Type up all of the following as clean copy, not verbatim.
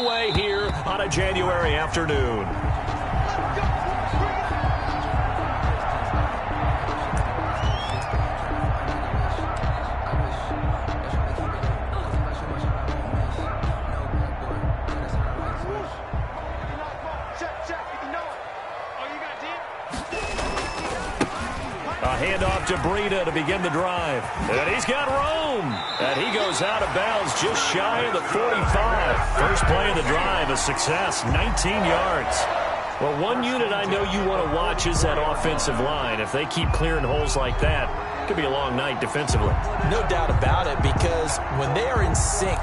underway here on a January afternoon. Handoff to Breida to begin the drive. And he's got room. And he goes out of bounds just shy of the 45. First play of the drive, a success, 19 yards. Well, one unit I know you want to watch is that offensive line. If they keep clearing holes like that, it could be a long night defensively. No doubt about it, because when they are in sync,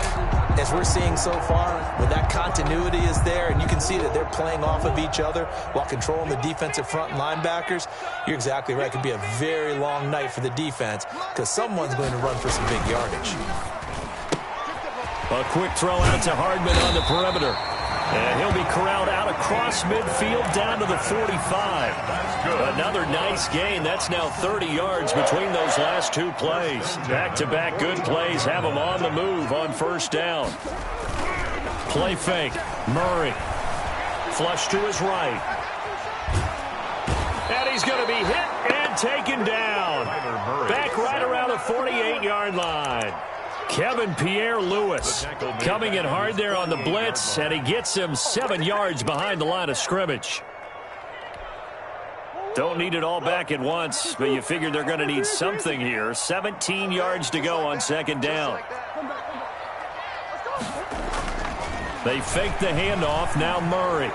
as we're seeing so far, when that continuity is there and you can see that they're playing off of each other while controlling the defensive front and linebackers, you're exactly right. It could be a very long night for the defense because someone's going to run for some big yardage. A quick throw out to Hardman on the perimeter. And he'll be corralled out across midfield down to the 45. Another nice gain. That's now 30 yards between those last two plays. Back-to-back good plays have him on the move on first down. Play fake. Murray. Flush to his right. And he's going to be hit and taken down. Back right around the 48-yard line. Kevin Pierre-Louis coming in hard there on the blitz, and he gets him 7 yards behind the line of scrimmage. Don't need it all back at once, but you figure they're going to need something here. 17 yards to go on second down. They fake the handoff. Now Murray.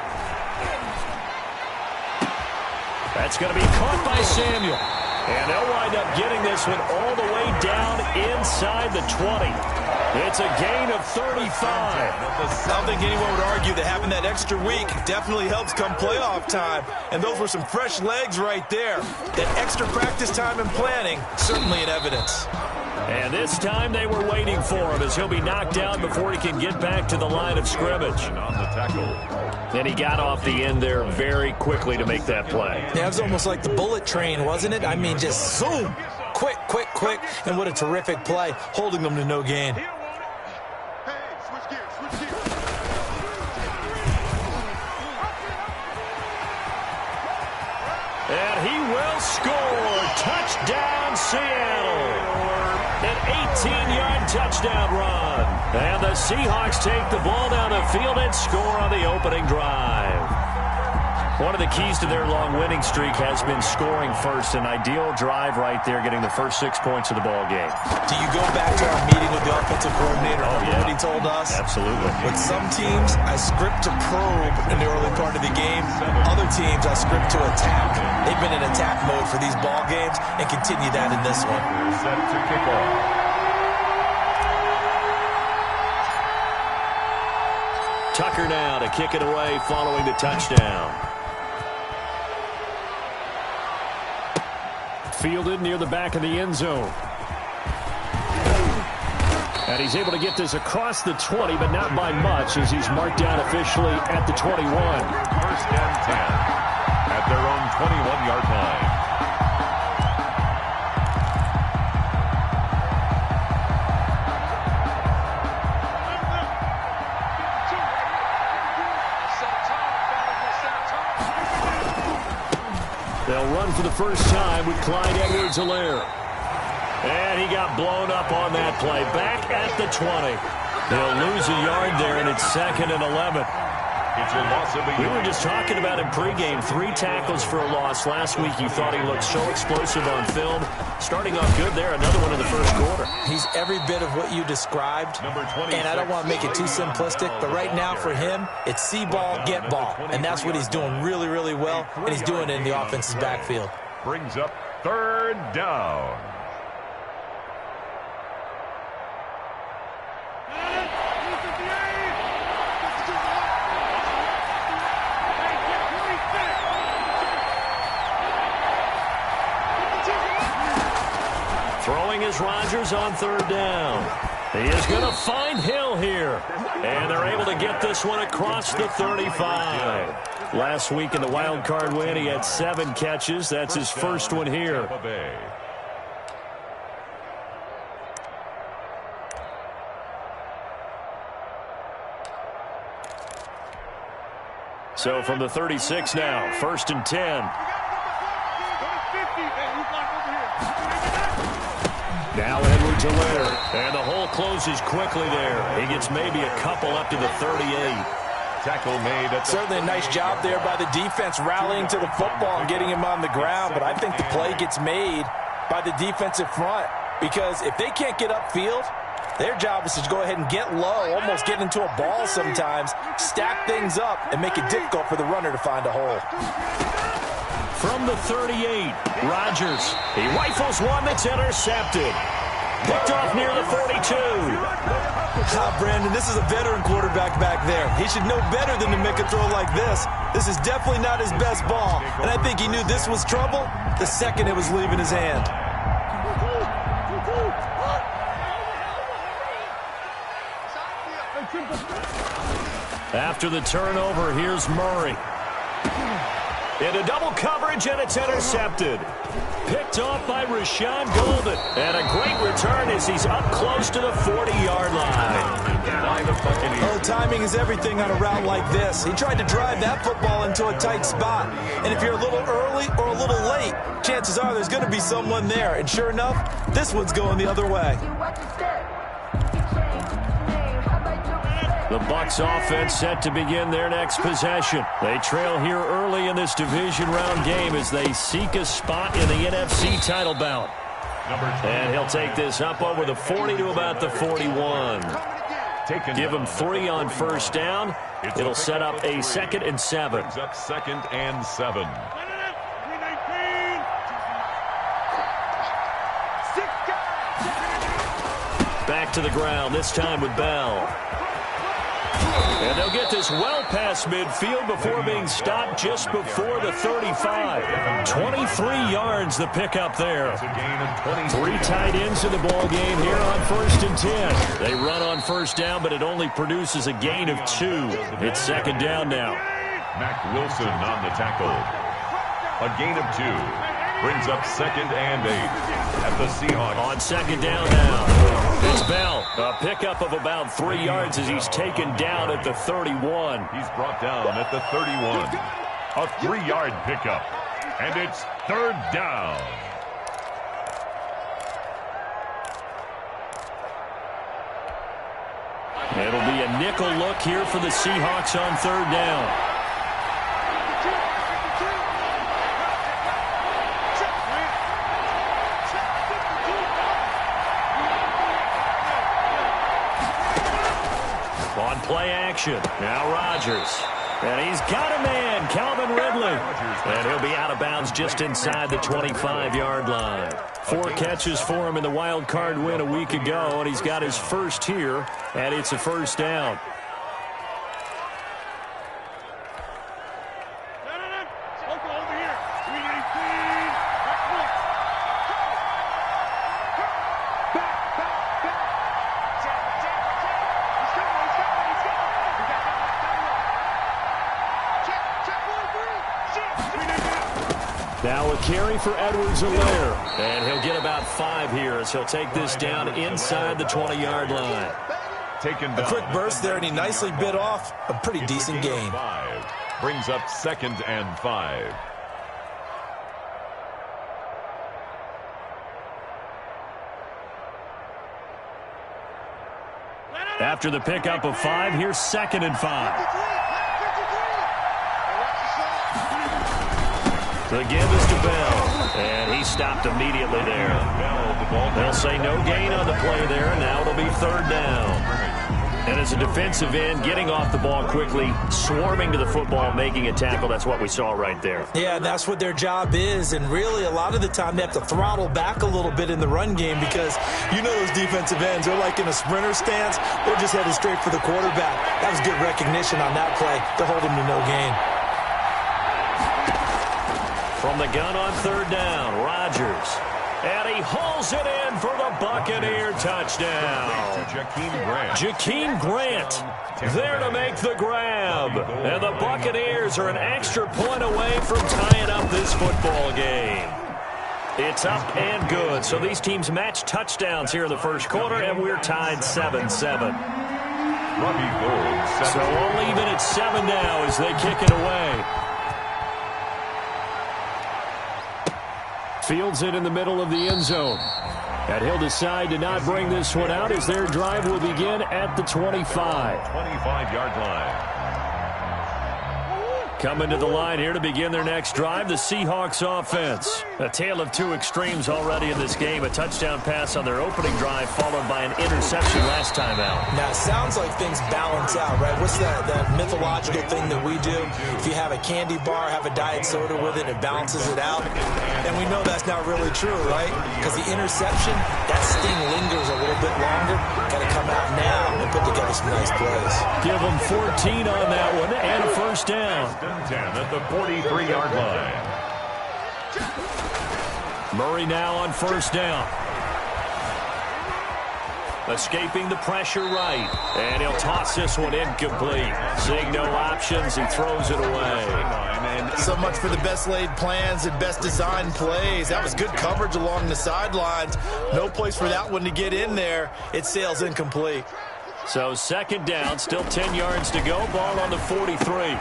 That's going to be caught by Samuel. And they'll wind up getting this one all the way down inside the 20. It's a gain of 35. I don't think anyone would argue that having that extra week definitely helps come playoff time. And those were some fresh legs right there. That extra practice time and planning, certainly in evidence. And this time they were waiting for him as he'll be knocked down before he can get back to the line of scrimmage. And he got off the end there very quickly to make that play. Yeah, it was almost like the bullet train, wasn't it? I mean, just zoom. Quick, quick, quick. And what a terrific play, holding them to no gain. And he will score. Touchdown, Seattle. An 18-yard touchdown run. And the Seahawks take the ball down the field and score on the opening drive. One of the keys to their long winning streak has been scoring first. An ideal drive right there, getting the first 6 points of the ball game. Do you go back to our meeting with the offensive coordinator? Oh, yeah. What he told us? Absolutely. With some teams, I script to probe in the early part of the game. Other teams, I script to attack. They've been in attack mode for these ball games and continue that in this one. Set to kick off. Tucker now to kick it away following the touchdown. Fielded near the back of the end zone. And he's able to get this across the 20, but not by much, as he's marked down officially at the 21. First and 10 at their own 21-yard line. They'll run for the first time with Clyde Edwards-Helaire. And he got blown up on that play. Back at the 20. They'll lose a yard there, and it's 2nd and 11. It's a loss of a We yard. were just talking about him pregame. 3 tackles for a loss. Last week you thought he looked so explosive on film. Starting off good there. Another one in the first quarter. He's every bit of what you described, and I don't want to make it too simplistic, but right now for him, it's see ball, get ball, and that's what he's doing really, really well, and he's doing it in the offense's backfield. Brings up 3rd down. Throwing is Rodgers on 3rd down. He is going to find Hill here. And they're able to get this one across the 35. Last week in the wild card win, he had 7 catches. That's his first one here. So from the 36 now, 1st and 10. Now Edwards-Helaire, and the hole closes quickly there. He gets maybe a couple up to the 38. Tackle made. Certainly a nice job there by the defense rallying to the football and getting him on the ground, but I think the play gets made by the defensive front because if they can't get upfield, their job is to go ahead and get low, almost get into a ball sometimes, stack things up, and make it difficult for the runner to find a hole. From the 38, Rodgers. He rifles one that's intercepted. Picked off near the 42. Brandon, this is a veteran quarterback back there. He should know better than to make a throw like this. This is definitely not his best ball, and I think he knew this was trouble the second it was leaving his hand. After the turnover, here's Murray. Into double coverage, and it's intercepted. Picked off by Rashawn Golden. And a great return as he's up close to the 40-yard line. Oh, timing is everything on a route like this. He tried to drive that football into a tight spot. And if you're a little early or a little late, chances are there's going to be someone there. And sure enough, this one's going the other way. The Bucs offense set to begin their next possession. They trail here early in this division round game as they seek a spot in the NFC title bout. And he'll take this up over the 40 to about the 41. Give him 3 on first down. It'll set up a 2nd and 7. Up 2nd and 7. Back to the ground, this time with Bell. And they'll get this well past midfield before being stopped just before the 35. 23 yards the pickup there. 3 tight ends in the ball game here on 1st and 10. They run on first down, but it only produces a gain of 2. It's 2nd down now. Mack Wilson on the tackle. A gain of 2. Brings up 2nd and 8 at the Seahawks. On 2nd down now. It's Bell. A pickup of about 3 yards as he's taken down at the 31. He's brought down at the 31. A 3-yard pickup. And it's 3rd down. It'll be a nickel look here for the Seahawks on 3rd down. On play action. Now Rodgers. And he's got a man, Calvin Ridley. And he'll be out of bounds just inside the 25-yard line. 4 catches for him in the wild card win a week ago, and he's got his first here, and it's a 1st down. Now a carry for Edwards-Helaire. And he'll get about 5 here as he'll take this down inside the 20-yard line. A quick burst there, and he nicely bit off a pretty decent gain. 5. Brings up 2nd and 5. After the pickup of 5, here's 2nd and 5. The give is to Bell, and he stopped immediately there. They'll say no gain on the play there, and now it'll be 3rd down. And as a defensive end, getting off the ball quickly, swarming to the football, making a tackle, that's what we saw right there. Yeah, and that's what their job is, and really a lot of the time they have to throttle back a little bit in the run game because you know those defensive ends, they're like in a sprinter stance, they're just headed straight for the quarterback. That was good recognition on that play to hold him to no gain. From the gun on 3rd down, Rodgers. And he hauls it in for the Buccaneer touchdown. Jakeem Grant there to make the grab. And the Buccaneers are an extra point away from tying up this football game. It's up and good. So these teams match touchdowns here in the first quarter, and we're tied 7-7. Robbie Gould set. So we'll leave it at 7 now as they kick it away. Fields it in the middle of the end zone. And he'll decide to not bring this one out as their drive will begin at the 25. 25-yard line. Coming to the line here to begin their next drive, the Seahawks offense. A tale of two extremes already in this game. A touchdown pass on their opening drive followed by an interception last time out. Now, it sounds like things balance out, right? What's that mythological thing that we do? If you have a candy bar, have a diet soda with it, it balances it out. And we know that's not really true, right? Because the interception, that sting lingers a little bit longer. Got to come out now and put together some nice plays. Give them 14 on that one and a first down. 10 at the 43-yard line. Murray now on first down. Escaping the pressure right. And he'll toss this one incomplete. Seeing no options, he throws it away. So much for the best laid plans and best designed plays. That was good coverage along the sidelines. No place for that one to get in there. It sails incomplete. So second down, still 10 yards to go. Ball on the 43.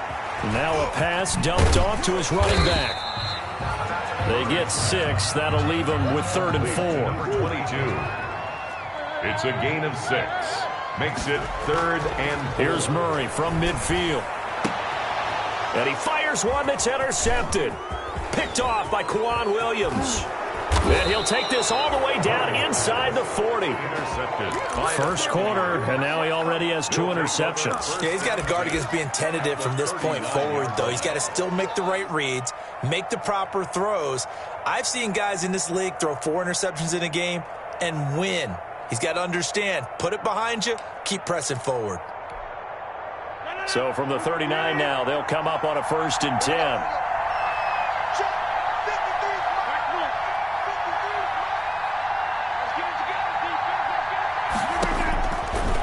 Now a pass dumped off to his running back. They get 6. That'll leave them with 3rd and 4. Number 22. It's a gain of 6. Makes it 3rd and 4. Here's Murray from midfield. And he fires one that's intercepted. Picked off by Quan Williams. And he'll take this all the way down inside the 40. First quarter, and now he already has 2 interceptions. Yeah, he's got to guard against being tentative from this point forward, though. He's got to still make the right reads, make the proper throws. I've seen guys in this league throw 4 interceptions in a game and win. He's got to understand, put it behind you, keep pressing forward. So from the 39 now, they'll come up on a 1st and 10.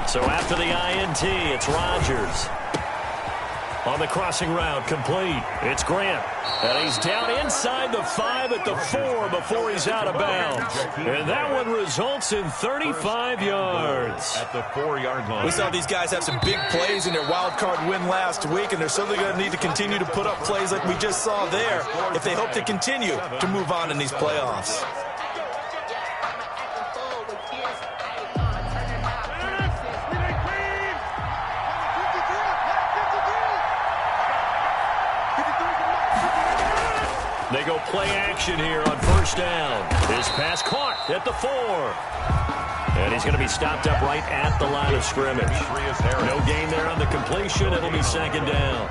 So after the INT, it's Rodgers. On the crossing route, complete. It's Grant. And he's down inside the 5 at the 4 before he's out of bounds. And that one results in 35 yards. At the 4-yard line. We saw these guys have some big plays in their wild card win last week, and they're certainly going to need to continue to put up plays like we just saw there if they hope to continue to move on in these playoffs. They go play action here on first down. His pass caught at the 4. And he's going to be stopped up right at the line of scrimmage. No gain there on the completion. It'll be second down.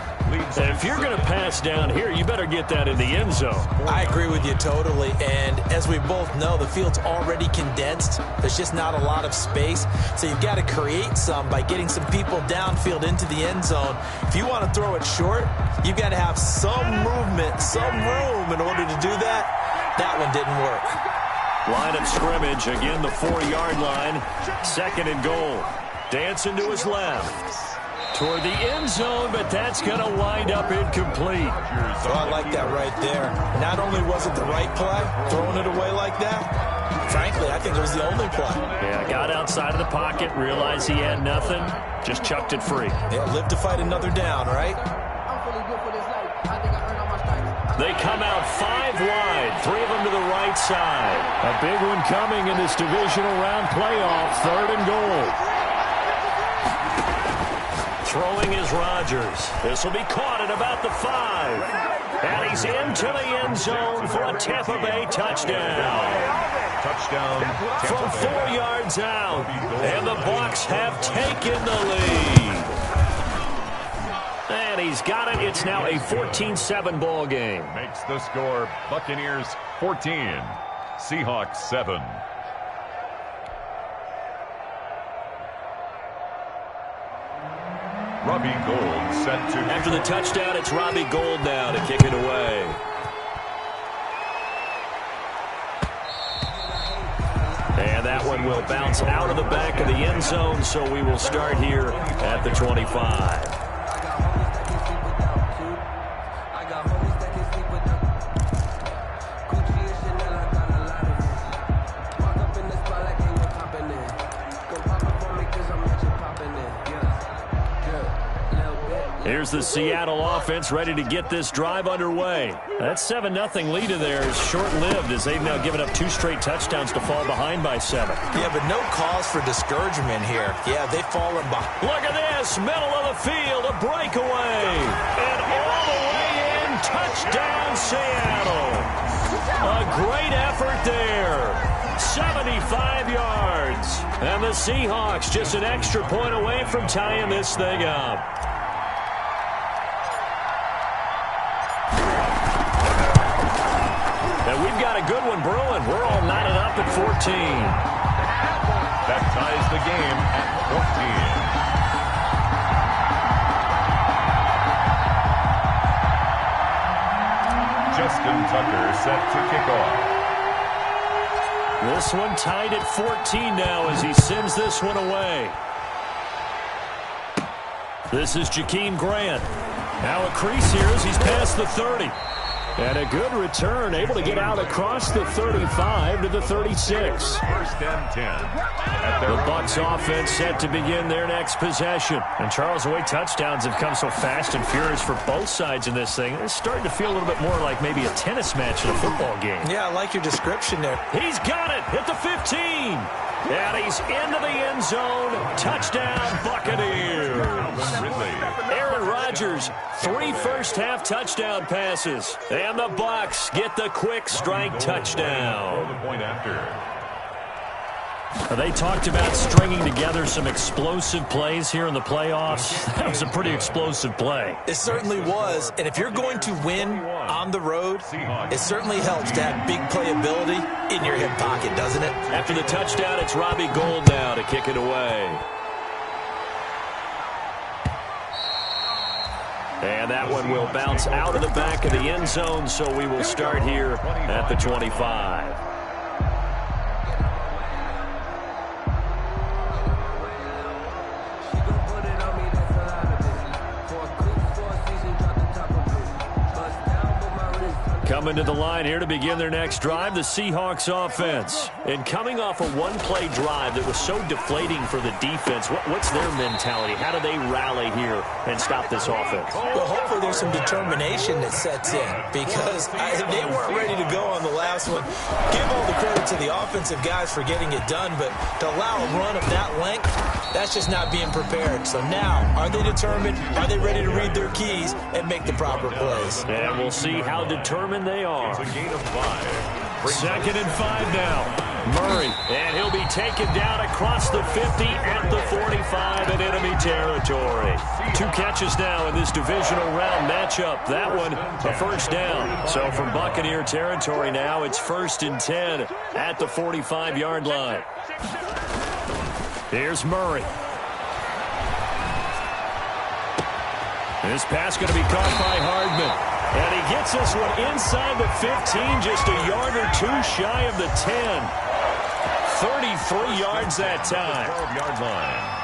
And if you're going to pass down here, you better get that in the end zone. I agree with you totally. And as we both know, the field's already condensed. There's just not a lot of space. So you've got to create some by getting some people downfield into the end zone. If you want to throw it short, you've got to have some movement, some room in order to do that. That one didn't work. Line of scrimmage, again the 4-yard line. 2nd and goal. Dancing to his left. Toward the end zone, but that's going to wind up incomplete. So I like that right there. Not only was it the right play, throwing it away like that, frankly, I think it was the only play. Yeah, got outside of the pocket, realized he had nothing, just chucked it free. Yeah, live to fight another down, right? They come out 5 wide, 3 of them to the right side. A big one coming in this divisional round playoff, 3rd and goal. Throwing is Rodgers. This will be caught at about the 5. And he's into the end zone for a Tampa Bay touchdown. Touchdown. From 4 yards out. And the Bucs have taken the lead. And he's got it. It's now a 14-7 ball game. Makes the score Buccaneers 14, Seahawks 7. Robbie Gould set to... After the touchdown, it's Robbie Gould now to kick it away. And that one will bounce out of the back of the end zone, so we will start here at the 25. Here's the Seattle offense ready to get this drive underway. That 7-0 lead in there is short-lived as they've now given up 2 straight touchdowns to fall behind by 7. Yeah, but no cause for discouragement here. Yeah, they've fallen behind. Look at this, middle of the field, a breakaway. And all the way in, touchdown Seattle. A great effort there. 75 yards. And the Seahawks just an extra point away from tying this thing up. And we've got a good one brewing. We're all knotted up at 14. That ties the game at 14. Justin Tucker set to kick off. This one tied at 14 now as he sends this one away. This is Jakeem Grant. Now a crease here as he's past the 30. And a good return, able to get out across the 35 to the 36. First and 10. The Bucs offense set to begin their next possession. And Charles, the way touchdowns have come so fast and furious for both sides in this thing, it's starting to feel a little bit more like maybe a tennis match in a football game. Yeah, I like your description there. He's got it at the 15. And he's into the end zone. Touchdown, Buccaneers. Aaron Rodgers, 3 first-half touchdown passes. And the Bucs get the quick strike touchdown. The point after. They talked about stringing together some explosive plays here in the playoffs. That was a pretty explosive play. It certainly was. And if you're going to win on the road, it certainly helps to have big playability in your hip pocket, doesn't it? After the touchdown, it's Robbie Gould now to kick it away. And that one will bounce out of the back of the end zone, so we will start here at the 25. Coming to the line here to begin their next drive, the Seahawks offense. And coming off a one-play drive that was so deflating for the defense, what's their mentality? How do they rally here and stop this offense? Well, hopefully there's some determination that sets in because they weren't ready to go on the last one. Give all the credit to the offensive guys for getting it done, but to allow a run of that length, that's just not being prepared. So now, are they determined? Are they ready to read their keys and make the proper plays? And we'll see how determined they are. It's a gain of 5. Second and 5 now. Murray, and he'll be taken down across the 50 at the 45 in enemy territory. 2 catches now in this divisional round matchup. That one, a first down. So from Buccaneer territory now, it's 1st and 10 at the 45-yard line. Here's Murray. This pass going to be caught by Hardman. And he gets this one inside the 15, just a yard or 2 shy of the 10. 33 yards that time. 12-yard line.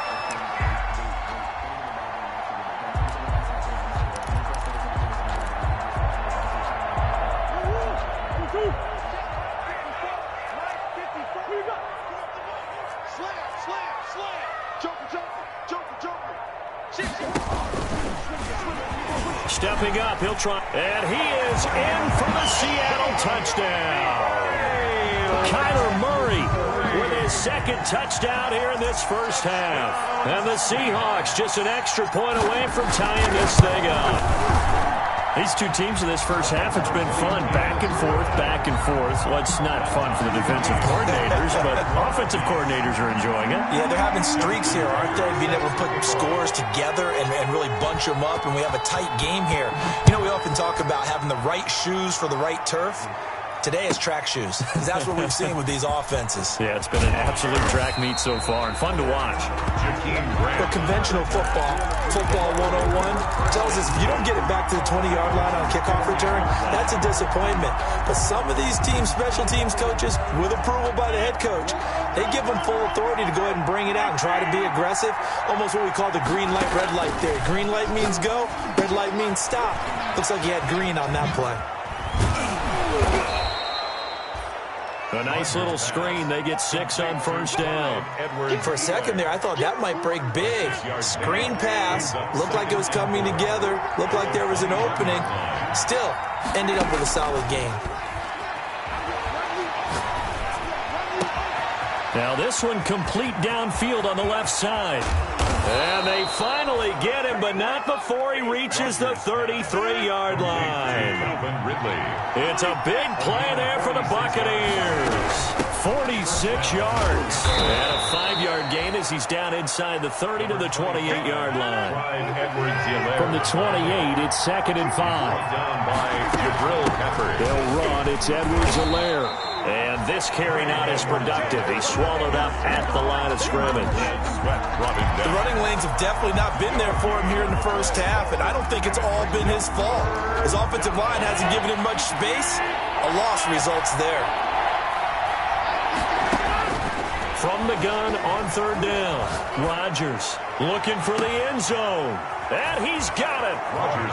Stepping up, he'll try. And he is in for the Seattle touchdown. Kyler Murray with his 2nd touchdown here in this first half. And the Seahawks just an extra point away from tying this thing up. These 2 teams in this first half, it's been fun. Back and forth, back and forth. Well, it's not fun for the defensive coordinators, but offensive coordinators are enjoying it. Yeah, they're having streaks here, aren't they? Being able to put scores together and really bunch them up, and we have a tight game here. You know, we often talk about having the right shoes for the right turf. Today is track shoes. That's what we've seen with these offenses. Yeah, it's been an absolute track meet so far and fun to watch. But conventional football 101, tells us if you don't get it back to the 20-yard line on kickoff return, that's a disappointment. But some of these teams, special teams coaches, with approval by the head coach, they give them full authority to go ahead and bring it out and try to be aggressive. Almost what we call the green light, red light theory. Green light means go, red light means stop. Looks like he had green on that play. A nice little screen. They get 6 on first down. For a second there, I thought that might break big. Screen pass. Looked like it was coming together. Looked like there was an opening. Still, ended up with a solid gain. Now this one complete downfield on the left side. And they finally get him, but not before he reaches the 33-yard line. It's a big play there for the Buccaneers. 46 yards. And a 5-yard gain as he's down inside the 30 to the 28-yard line. From the 28, it's 2nd and 5. They'll run. It's Edwards-Helaire. And this carry not as productive. He's swallowed up at the line of scrimmage. The running lanes have definitely not been there for him here in the first half, and I don't think it's all been his fault. His offensive line hasn't given him much space. A loss results there. From the gun on 3rd down, Rodgers looking for the end zone. And he's got it.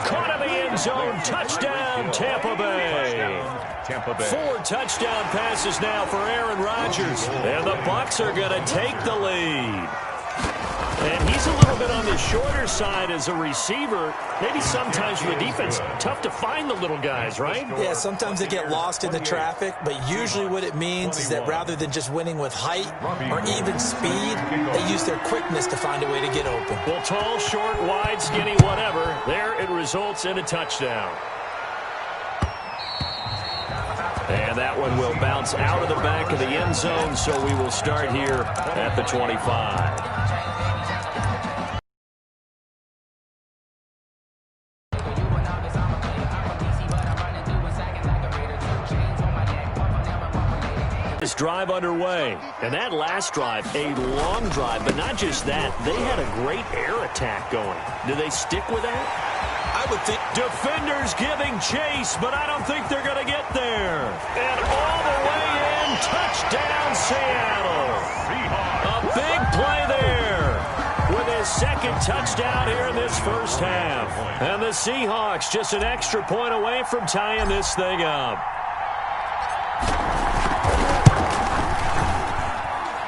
Caught in the end zone. Touchdown, Tampa Bay. 4 touchdown passes now for Aaron Rodgers. And the Bucs are going to take the lead. And he's a little bit on the shorter side as a receiver. Maybe sometimes for the defense, tough to find the little guys, right? Yeah, sometimes they get lost in the traffic, but usually what it means is that rather than just winning with height or even speed, they use their quickness to find a way to get open. Well, tall, short, wide, skinny, whatever, there it results in a touchdown. And that one will bounce out of the back of the end zone, so we will start here at the 25. This drive underway, and that last drive, a long drive, but not just that, they had a great air attack going. Do they stick with that? I would think. Defenders giving chase, but I don't think they're going to get there. And all the way in, touchdown Seattle. A big play there with his 2nd touchdown here in this first half. And the Seahawks just an extra point away from tying this thing up.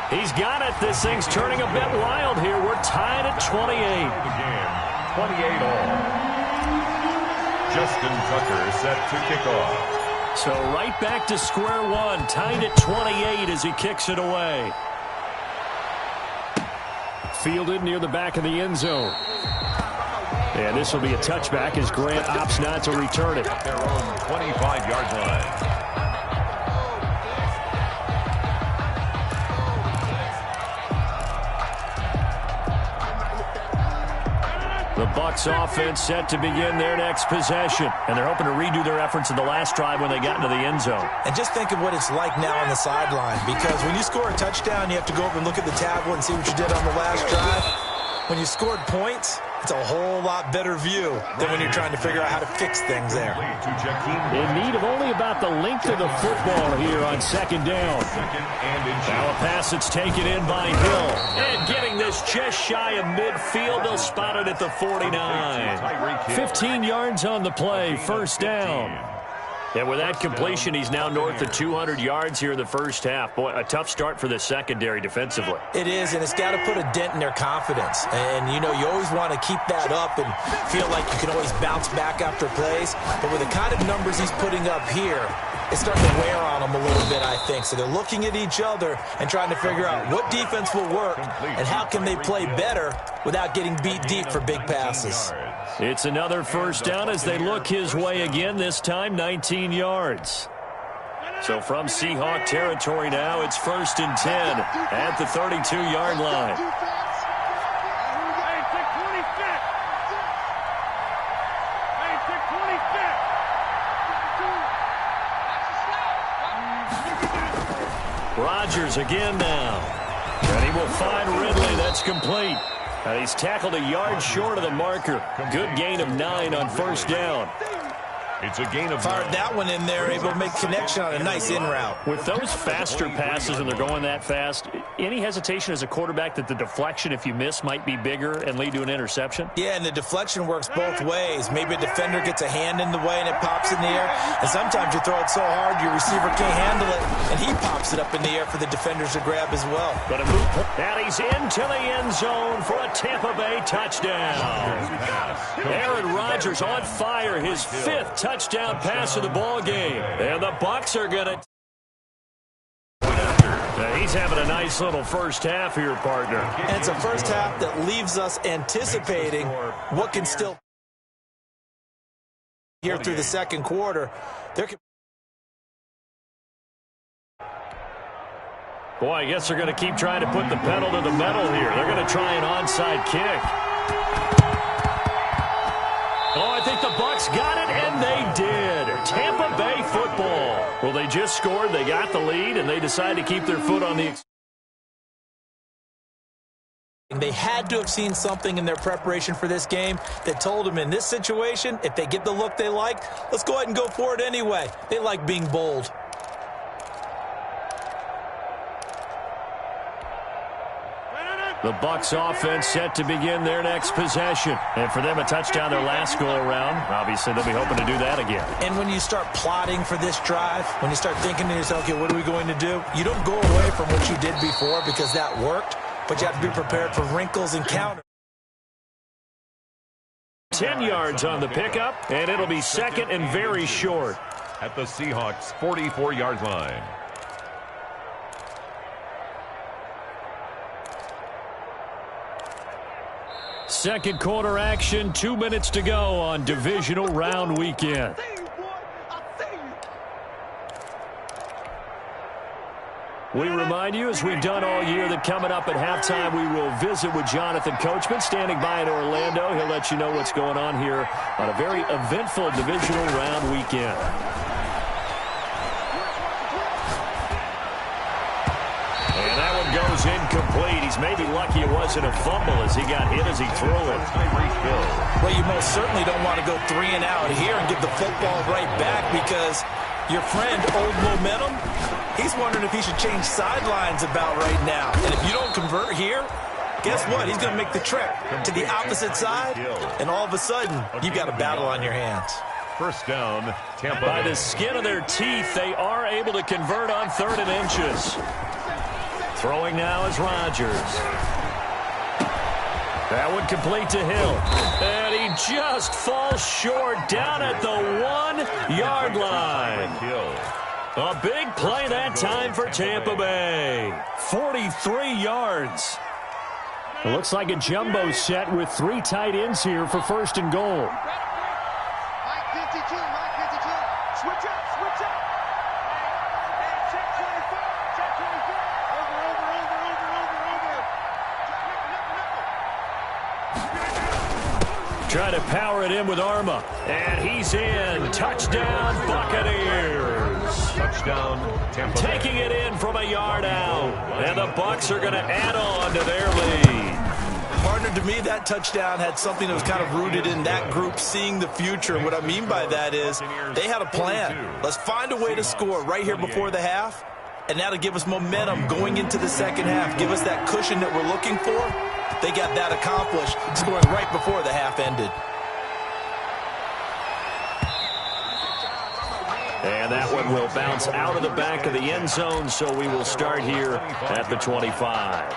He's got it. This thing's turning a bit wild here. We're tied at 28. 28 all. Justin Tucker set to kick off. So right back to square one, tied at 28 as he kicks it away. Fielded near the back of the end zone. And this will be a touchback as Grant opts not to return it. At their own 25-yard line. The Bucs offense set to begin their next possession. And they're hoping to redo their efforts in the last drive when they got into the end zone. And just think of what it's like now on the sideline. Because when you score a touchdown, you have to go over and look at the tablet and see what you did on the last drive. When you scored points, it's a whole lot better view than when you're trying to figure out how to fix things there. In need of only about the length of the football here on 2nd down. Now a pass that's taken in by Hill. And getting this just shy of midfield. They'll spot it at the 49. 15 yards on the play, 1st down. And with that completion, he's now north of 200 yards here in the first half. Boy, a tough start for the secondary defensively. It is, and it's got to put a dent in their confidence. And, you know, you always want to keep that up and feel like you can always bounce back after plays. But with the kind of numbers he's putting up here, it's starting to wear on them a little bit, I think. So they're looking at each other and trying to figure out what defense will work and how can they play better without getting beat deep for big passes. It's another 1st down as they look his way again, this time 19 yards. So from Seahawk territory now, it's 1st and 10 at the 32-yard line. Rodgers again now. And he will find Ridley. That's complete. And he's tackled a yard short of the marker. Good gain of 9 on 1st down. It's a gain of 9. Fired that one in there, able to make connection on a nice in route. With those faster passes and they're going that fast, Any hesitation as a quarterback that the deflection, if you miss, might be bigger and lead to an interception? Yeah, and the deflection works both ways. Maybe a defender gets a hand in the way and it pops in the air. And sometimes you throw it so hard your receiver can't handle it, and he pops it up in the air for the defenders to grab as well. But a move, and he's into the end zone for a Tampa Bay touchdown. Aaron Rodgers on fire, his 5th touchdown pass of the ball game. And the Bucs are going to... He's having a nice little first half here, partner. And it's a first half that leaves us anticipating what can still here through the second quarter. Boy, I guess they're going to keep trying to put the pedal to the metal here. They're going to try an onside kick. Oh, I think the Bucs got it, and they did. Tampa Bay football. Well, they just scored, they got the lead, and they decided to keep their foot on the... They had to have seen something in their preparation for this game that told them in this situation, if they get the look they like, let's go ahead and go for it anyway. They like being bold. The Bucs offense set to begin their next possession. And for them, a touchdown their last go-around. Obviously, they'll be hoping to do that again. And when you start plotting for this drive, when you start thinking to yourself, okay, what are we going to do? You don't go away from what you did before because that worked, but you have to be prepared for wrinkles and counters. 10 yards on the pickup, and it'll be second and very short. At the Seahawks' 44-yard line. Second quarter action, 2 minutes to go on divisional round weekend. We remind you, as we've done all year, that coming up at halftime, we will visit with Jonathan Coachman, standing by in Orlando. He'll let you know what's going on here on a very eventful divisional round weekend. And that one goes incomplete. He's maybe lucky it wasn't a fumble as he got hit as he threw it. Well, you most certainly don't want to go 3 and out here and give the football right back because your friend, Old Momentum, he's wondering if he should change sidelines about right now. And if you don't convert here, guess what? He's going to make the trek to the opposite side, and all of a sudden, you've got a battle on your hands. First down, Tampa Bay. By the skin of their teeth, they are able to convert on 3rd and inches. Throwing now is Rodgers. That one complete to Hill. And he just falls short down at the 1-yard line. A big play that time for Tampa Bay. 43 yards. It looks like a jumbo set with 3 tight ends here for 1st and goal. Trying to power it in with Arma. And he's in. Touchdown, Buccaneers. Touchdown, Tampa Bay. Taking it in from a yard out. And the Bucs are going to add on to their lead. Partner, to me, that touchdown had something that was kind of rooted in that group seeing the future. What I mean by that is they had a plan. Let's find a way to score right here before the half, and that'll give us momentum going into the second half. Give us that cushion that we're looking for. They got that accomplished, scoring right before the half ended. And that one will bounce out of the back of the end zone, so we will start here at the 25.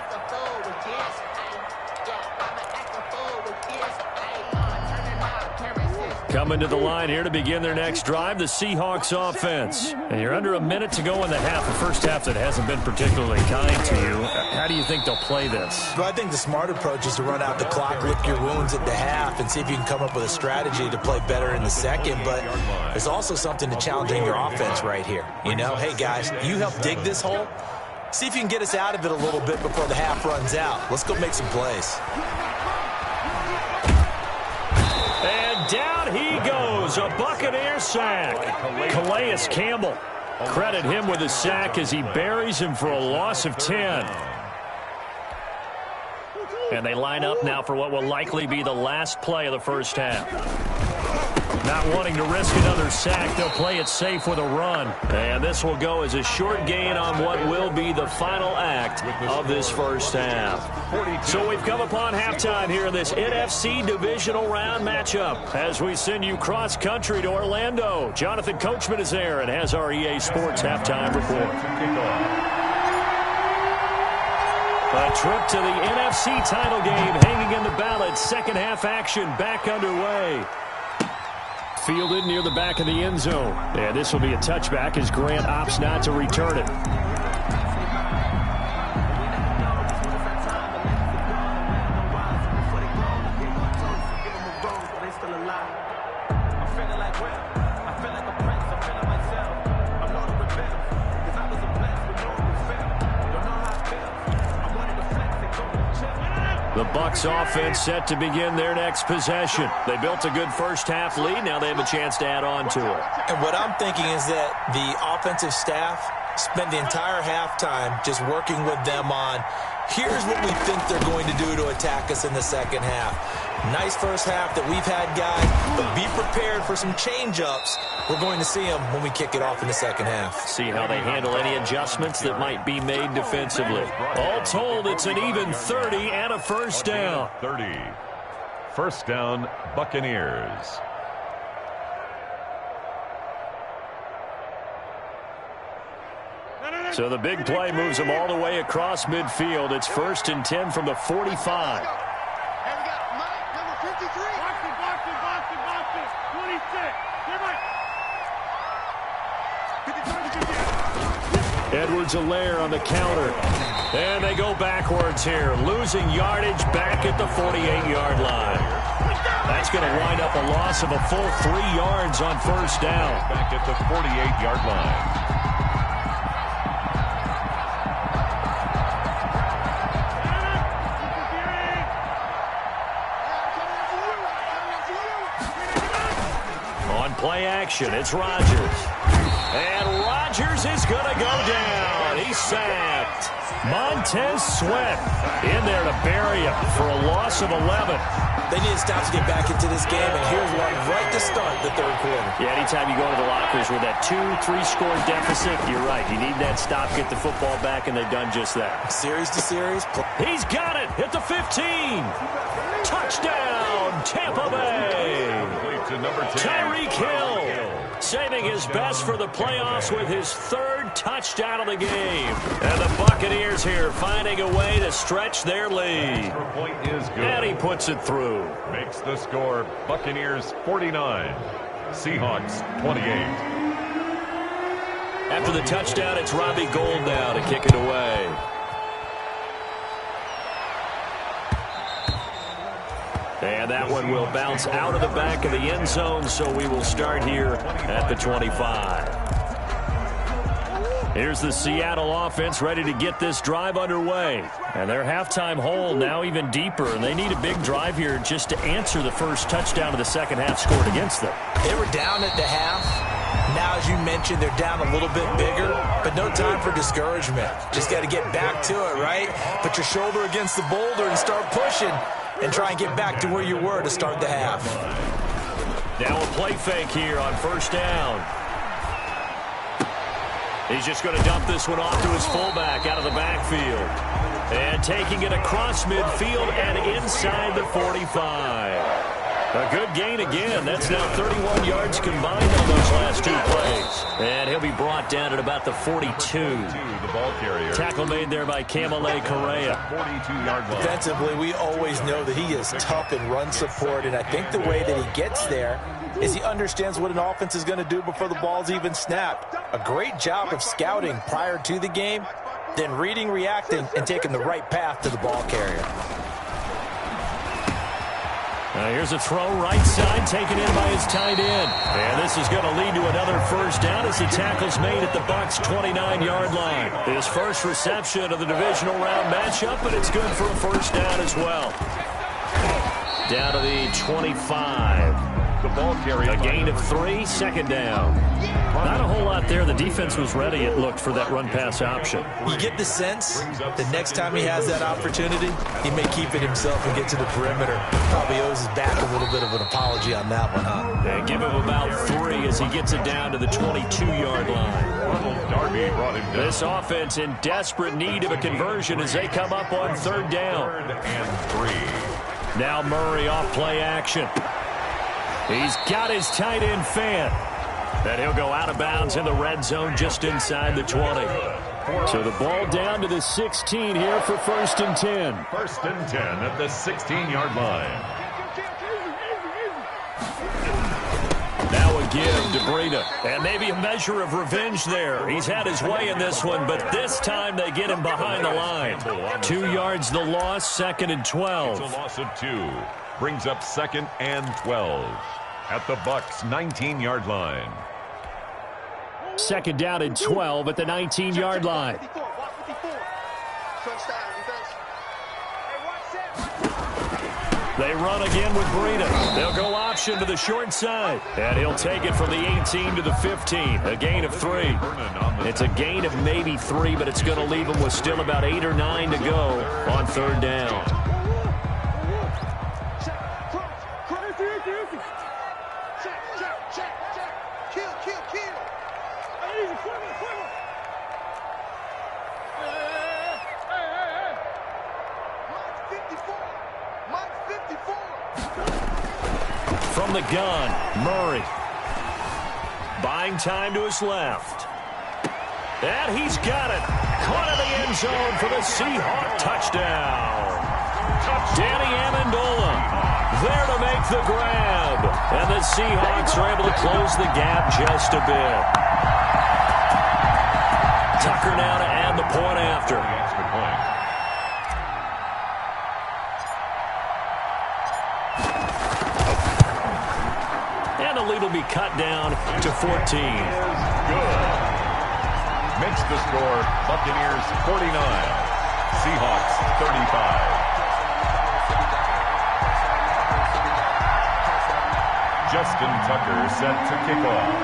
Coming to the line here to begin their next drive, the Seahawks offense. And you're under a minute to go in the half, the first half that hasn't been particularly kind to you. How do you think they'll play this? Well, I think the smart approach is to run out the clock, lick your wounds at the half, and see if you can come up with a strategy to play better in the second. But there's also something to challenging your offense right here. You know, hey, guys, you help dig this hole. See if you can get us out of it a little bit before the half runs out. Let's go make some plays. Down he goes, a Buccaneer sack. Calais Campbell, credit him with a sack as he buries him for a loss of 10. And they line up now for what will likely be the last play of the first half. Not wanting to risk another sack, they'll play it safe with a run. And this will go as a short gain on what will be the final act of this first half. So we've come upon halftime here in this NFC divisional round matchup. As we send you cross-country to Orlando, Jonathan Coachman is there and has our EA Sports halftime report. A trip to the NFC title game hanging in the balance. Second half action back underway. Fielded near the back of the end zone. And this will be a touchback as Grant opts not to return it. The Bucs offense set to begin their next possession. They built a good first-half lead. Now they have a chance to add on to it. And what I'm thinking is that the offensive staff spend the entire halftime just working with them on, here's what we think they're going to do to attack us in the second half. Nice first half that we've had, guys, but be prepared for some change-ups. We're going to see them when we kick it off in the second half. See how they handle any adjustments that might be made defensively. All told, it's an even 30 and a first down. 30. First down, Buccaneers. So the big play moves them all the way across midfield. It's 1st and 10 from the 45. Edwards-Helaire on the counter. And they go backwards here, losing yardage back at the 48-yard line. That's going to wind up a loss of a full 3 yards on first down. Back at the 48-yard line. Play action, it's Rodgers. And Rodgers is going to go down. He's sacked. Montez Sweat in there to bury him for a loss of 11. They need to stop to get back into this game, and here's one right to start the third quarter. Yeah, anytime you go to the lockers with that 2-3 score deficit, you're right. You need that stop, get the football back, and they've done just that. Series to series. He's got it at the 15. Touchdown, Tampa Bay. Tyreek Hill saving his best for the playoffs with his 3rd touchdown of the game. And the Buccaneers here finding a way to stretch their lead. Point is good. And he puts it through. Makes the score Buccaneers 49, Seahawks 28. After the touchdown, it's Robbie Gould now to kick it away. And that one will bounce out of the back of the end zone, so we will start here at the 25. Here's the Seattle offense ready to get this drive underway. And their halftime hole now even deeper, and they need a big drive here just to answer the first touchdown of the second half scored against them. They were down at the half. Now, as you mentioned, they're down a little bit bigger, but no time for discouragement. Just got to get back to it, right? Put your shoulder against the boulder and start pushing. And try and get back to where you were to start the half. Now a play fake here on first down. He's just going to dump this one off to his fullback out of the backfield. And taking it across midfield and inside the 45. A good gain again. That's now 31 yards combined on those last 2 plays. And he'll be brought down at about the 42. The ball carrier. Tackle made there by Kamale Correa. 42-yard line. Defensively, we always know that he is tough in run support, and I think the way that he gets there is he understands what an offense is going to do before the ball's even snapped. A great job of scouting prior to the game, then reading, reacting, and taking the right path to the ball carrier. Here's a throw right side taken in by his tight end. And this is going to lead to another first down as the tackle's made at the Bucs' 29-yard line. His first reception of the divisional round matchup, but it's good for a first down as well. Down to the 25. The ball carried. A gain of 3, second down. Not a whole lot there. The defense was ready, it looked, for that run-pass option. You get the sense that next time he has that opportunity, he may keep it himself and get to the perimeter. Probably owes his back a little bit of an apology on that one, huh? And give him about 3 as he gets it down to the 22-yard line. Darby brought him down. This offense in desperate need of a conversion as they come up on third down. Third and 3. Now Murray off play action. He's got his tight end fan. And he'll go out of bounds in the red zone just inside the 20. So the ball down to the 16 here for 1st and 10. 1st and 10 at the 16-yard line. Now a give to Breida. And maybe a measure of revenge there. He's had his way in this one, but this time they get him behind the line. 2 yards the loss, 2nd and 12. It's a loss of 2. Brings up 2nd and 12 at the Bucs' 19-yard line. 2nd down and 12 at the 19-yard line. They run again with Breida. They'll go option to the short side. And he'll take it from the 18 to the 15. A gain of 3. It's a gain of maybe 3, but it's going to leave them with still about 8 or 9 to go on third down. From the gun, Murray. Buying time to his left. And he's got it. Caught in the end zone for the Seahawk touchdown. Danny Amendola there to make the grab. And the Seahawks are able to close the gap just a bit. Tucker now to add the point after. And the lead will be cut down to 14. Good. Makes the score Buccaneers 49, Seahawks 35. Justin Tucker set to kick off.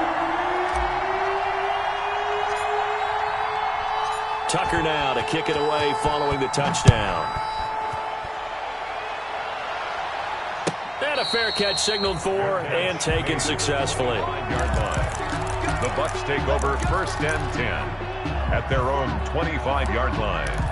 Tucker now to kick it away following the touchdown. And a fair catch signaled for and taken successfully. The Bucs take over 1st and 10 at their own 25-yard line.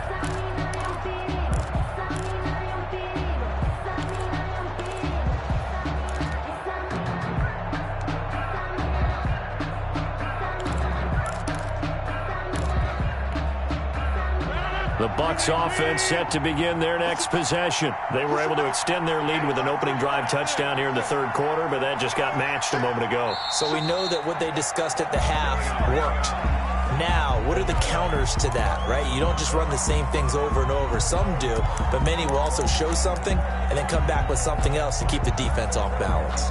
The Bucs offense set to begin their next possession. They were able to extend their lead with an opening drive touchdown here in the third quarter, but that just got matched a moment ago. So we know that what they discussed at the half worked. Now, what are the counters to that, right? You don't just run the same things over and over. Some do, but many will also show something and then come back with something else to keep the defense off balance.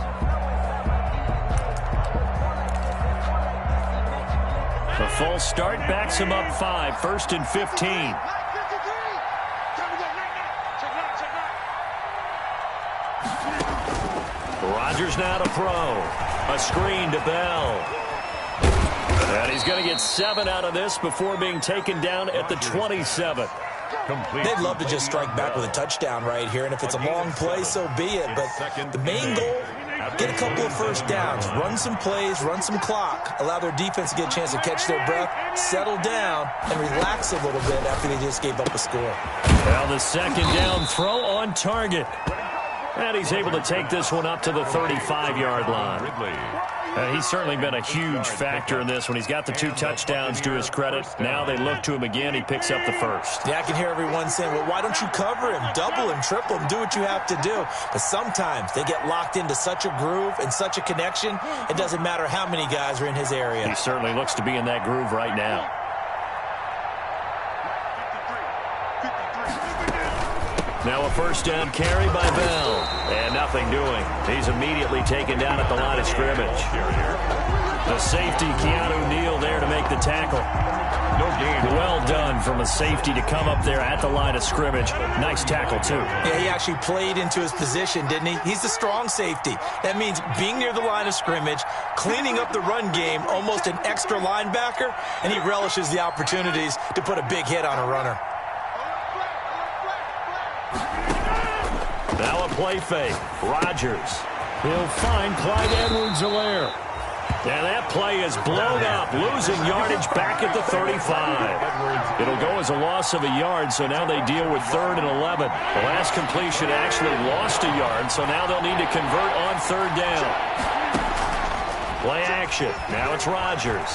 A false start backs him up 5, 1st and 15. Rodgers now to throw. A screen to Bell. And he's going to get 7 out of this before being taken down at the 27. They'd love to just strike back with a touchdown right here, and if it's a long play, so be it. But the main goal, get a couple of first downs, run some plays, run some clock, allow their defense to get a chance to catch their breath, settle down, and relax a little bit after they just gave up a score. Well, the second down throw on target. And he's able to take this one up to the 35-yard line. He's certainly been a huge factor in this one. He's got the 2 touchdowns to his credit. Now they look to him again. He picks up the first. Yeah, I can hear everyone saying, well, why don't you cover him, double him, triple him, do what you have to do. But sometimes they get locked into such a groove and such a connection, it doesn't matter how many guys are in his area. He certainly looks to be in that groove right now. Now a first down carry by Bell. And nothing doing. He's immediately taken down at the line of scrimmage. The safety, Keanu Neal, there to make the tackle. No gain. Well done from a safety to come up there at the line of scrimmage. Nice tackle, too. Yeah, he actually played into his position, didn't he? He's a strong safety. That means being near the line of scrimmage, cleaning up the run game, almost an extra linebacker, and he relishes the opportunities to put a big hit on a runner. Now a play fake. Rodgers. He'll find Clyde Edwards-Helaire. And that play is blown up, losing yardage back at the 35. It'll go as a loss of a yard, so now they deal with 3rd and 11. The last completion actually lost a yard, so now they'll need to convert on 3rd down. Play action. Now it's Rodgers.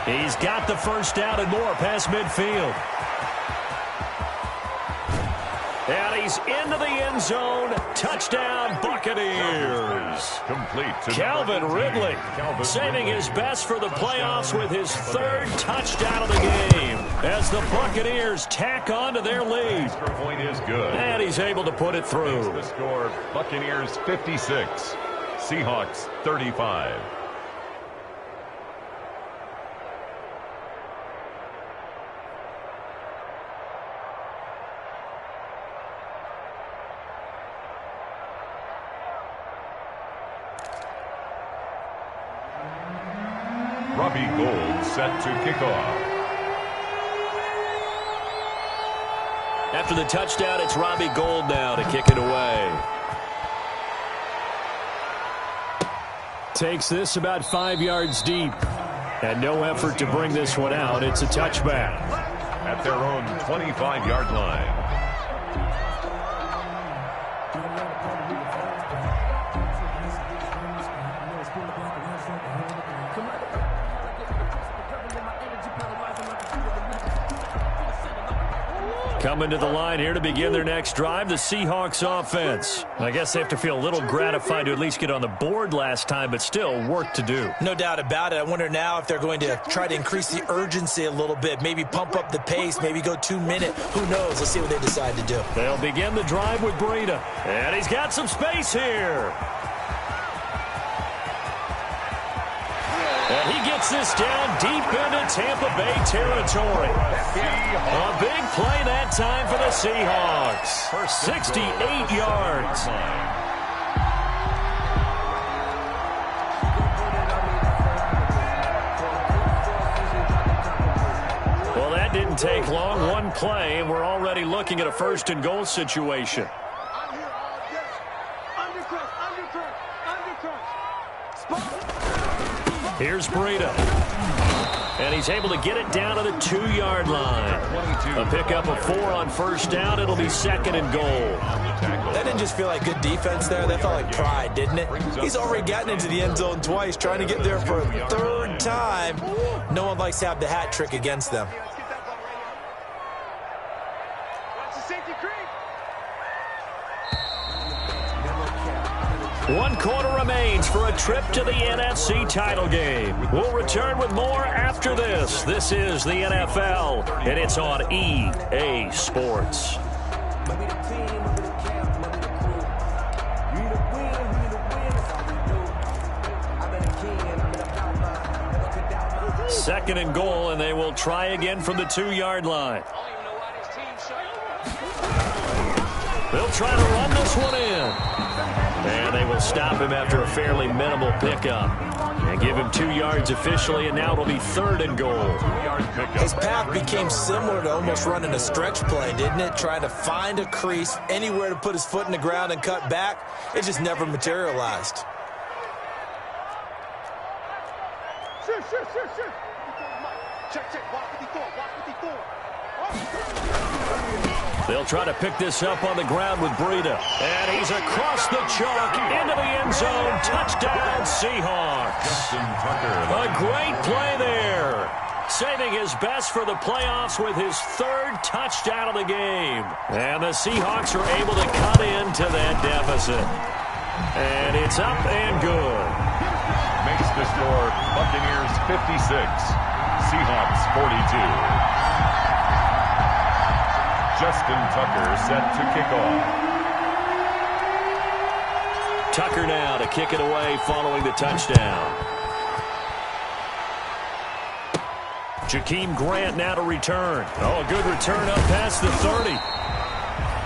He's got the first down and more past midfield. And he's into the end zone. Touchdown, Buccaneers. Complete to Calvin Ridley saving his best for the playoffs with his 3rd touchdown of the game as the Buccaneers tack on to their lead. Extra point is good. And he's able to put it through. The score, Buccaneers 56, Seahawks 35. Robbie Gould set to kick off. After the touchdown, it's Robbie Gould now to kick it away. Takes this about 5 yards deep. And no effort to bring this one out. It's a touchback. At their own 25-yard line. Coming to the line here to begin their next drive, the Seahawks offense. I guess they have to feel a little gratified to at least get on the board last time, but still work to do. No doubt about it. I wonder now if they're going to try to increase the urgency a little bit, maybe pump up the pace, maybe go 2-minute. Who knows? Let's see what they decide to do. They'll begin the drive with Breida. And he's got some space here. And he gets this down deep into Tampa Bay territory. A big play that time for the Seahawks. For 68 yards. Well, that didn't take long. One play, and we're already looking at a 1st and goal situation. Here's Breida. And he's able to get it down to the 2-yard line. A pickup of 4 on 1st down. It'll be 2nd and goal. That didn't just feel like good defense there. That felt like pride, didn't it? He's already gotten into the end zone twice, trying to get there for a 3rd time. No one likes to have the hat trick against them. One quarter remains for a trip to the NFC title game. We'll return with more after this. This is the NFL, and it's on EA Sports. 2nd and goal, and they will try again from the 2-yard line. They'll try to run this one in. And they will stop him after a fairly minimal pickup. And give him 2 yards officially, and now it'll be 3rd and goal. His path became similar to almost running a stretch play, didn't it? Trying to find a crease, anywhere to put his foot in the ground and cut back. It just never materialized. They'll try to pick this up on the ground with Breida. And he's across the chalk into the end zone. Touchdown, Seahawks. A great play there. Saving his best for the playoffs with his 3rd touchdown of the game. And the Seahawks are able to cut into that deficit. And it's up and good. Makes the score Buccaneers 56, Seahawks 42. Justin Tucker set to kick off. Tucker now to kick it away following the touchdown. Jakeem Grant now to return. Oh, a good return up past the 30.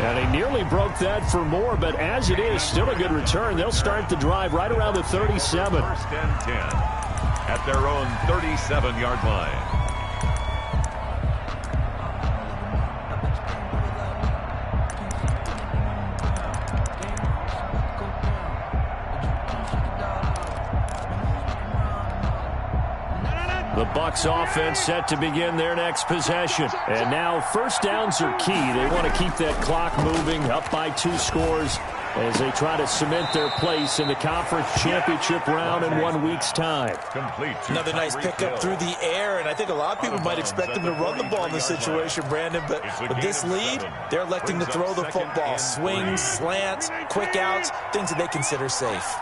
And he nearly broke that for more, but as it is, still a good return. They'll start the drive right around the 37. First and 10 at their own 37-yard line. The Bucs offense set to begin their next possession. And now first downs are key. They want to keep that clock moving, up by 2 scores as they try to cement their place in the conference championship round in 1 week's time. Another nice pickup through the air, and I think a lot of people might expect them to run the ball in this situation, Brandon, but with this lead, they're electing to throw the football. Swings, slants, quick outs, things that they consider safe.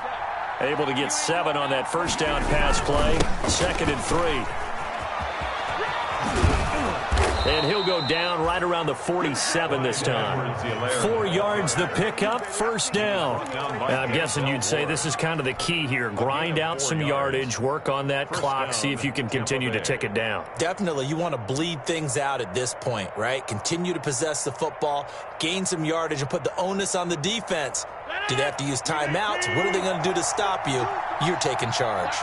Able to get 7 on that first down pass play. 2nd and 3. And he'll go down right around the 47 this time. 4 yards the pickup, first down. I'm guessing you'd say this is kind of the key here. Grind out some yardage, work on that clock, see if you can continue to tick it down. Definitely. You want to bleed things out at this point, right? Continue to possess the football, gain some yardage, and put the onus on the defense. Do they have to use timeouts? What are they going to do to stop you? You're taking charge.